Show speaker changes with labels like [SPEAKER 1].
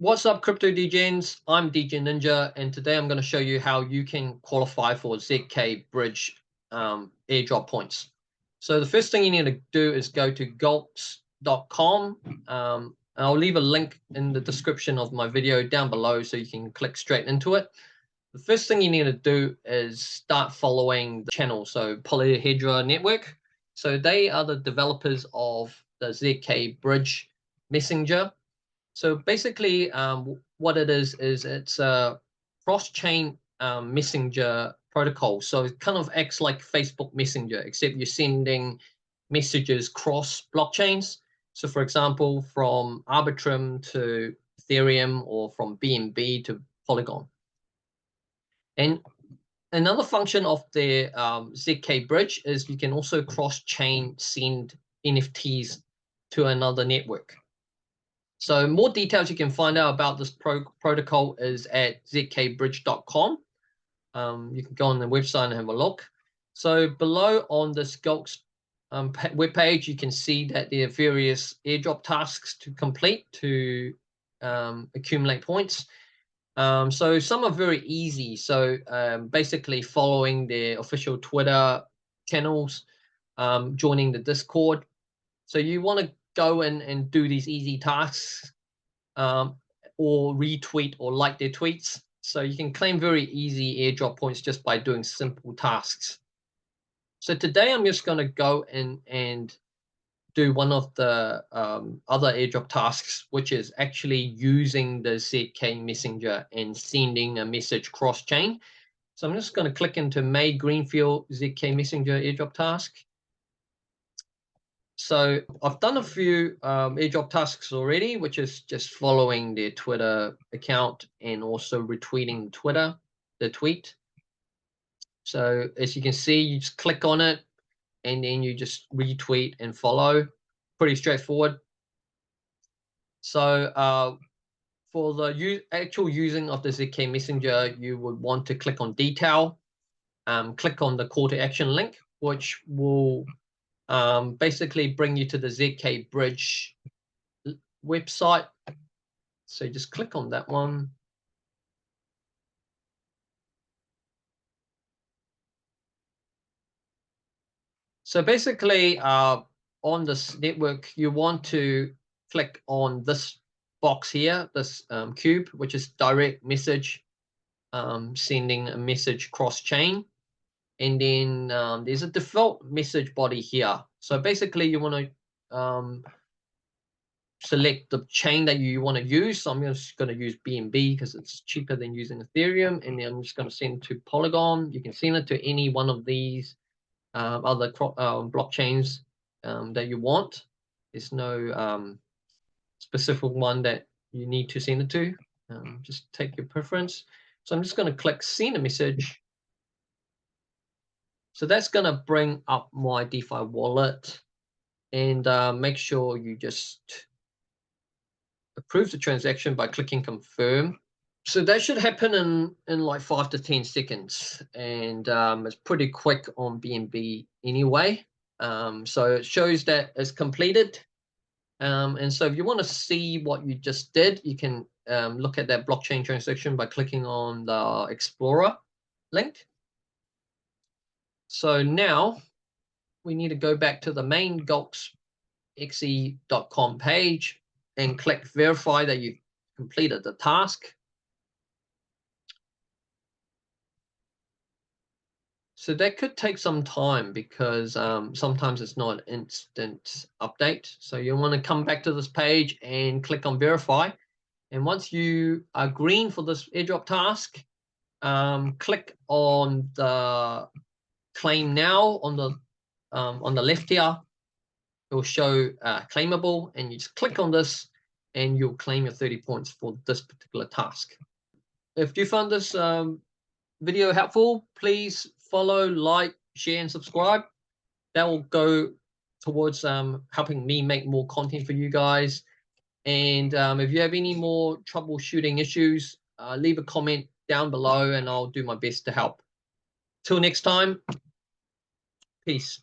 [SPEAKER 1] What's up, Crypto Degens? I'm DJ Ninja, and today I'm going to show you how you can qualify for ZK Bridge airdrop points. So the first thing you need to do is go to gulks.com. I'll leave a link in the description of my video down below so you can click straight into it. The first thing you need to do is start following the channel, so Polyhedra Network. So they are the developers of the ZK Bridge Messenger. So basically, what it is it's a cross-chain messenger protocol. So it kind of acts like Facebook Messenger, except you're sending messages cross blockchains. So for example, from Arbitrum to Ethereum, or from BNB to Polygon. And another function of the ZK Bridge is you can also cross-chain send NFTs to another network. So more details you can find out about this protocol is at zkbridge.com. You can go on the website and have a look. So below on this Gulks webpage, you can see that there are various airdrop tasks to complete to accumulate points. So some are very easy. So basically following their official Twitter channels, joining the Discord. So you want to go in and do these easy tasks, or retweet or like their tweets. So you can claim very easy airdrop points just by doing simple tasks. So today I'm just going to go in and do one of the other airdrop tasks, which is actually using the ZK Messenger and sending a message cross-chain. So I'm just going to click into May Greenfield ZK Messenger airdrop task. So I've done a few airdrop tasks already, which is just following their Twitter account and also retweeting the tweet. So as you can see, you just click on it and then you just retweet and follow. Pretty straightforward. So for the actual using of the ZK Messenger, you would want to click on detail, click on the call to action link, which will basically bring you to the ZK Bridge website. So just click on that one. So basically, on this network, you want to click on this box here, this cube, which is direct message, sending a message cross-chain. And then there's a default message body here. So basically, you want to select the chain that you want to use. So I'm just going to use BNB because it's cheaper than using Ethereum. And then I'm just going to send it to Polygon. You can send it to any one of these other blockchains that you want. There's no specific one that you need to send it to. Just take your preference. So I'm just going to click send a message. So that's going to bring up my DeFi wallet, and make sure you just approve the transaction by clicking confirm. So that should happen in like 5 to 10 seconds, and it's pretty quick on BNB anyway. So it shows that it's completed. And so if you want to see what you just did, you can look at that blockchain transaction by clicking on the Explorer link. So now we need to go back to the main gulksxe.com page and click verify that you've completed the task. So that could take some time because sometimes it's not an instant update. So you want to come back to this page and click on verify. And once you are green for this airdrop task, click on the claim now on the left here. It will show claimable, and you just click on this and you'll claim your 30 points for this particular task. If you found this video helpful, please follow, like, share, and subscribe. That will go towards helping me make more content for you guys. And if you have any more troubleshooting issues, leave a comment down below and I'll do my best to help. Till next time, peace.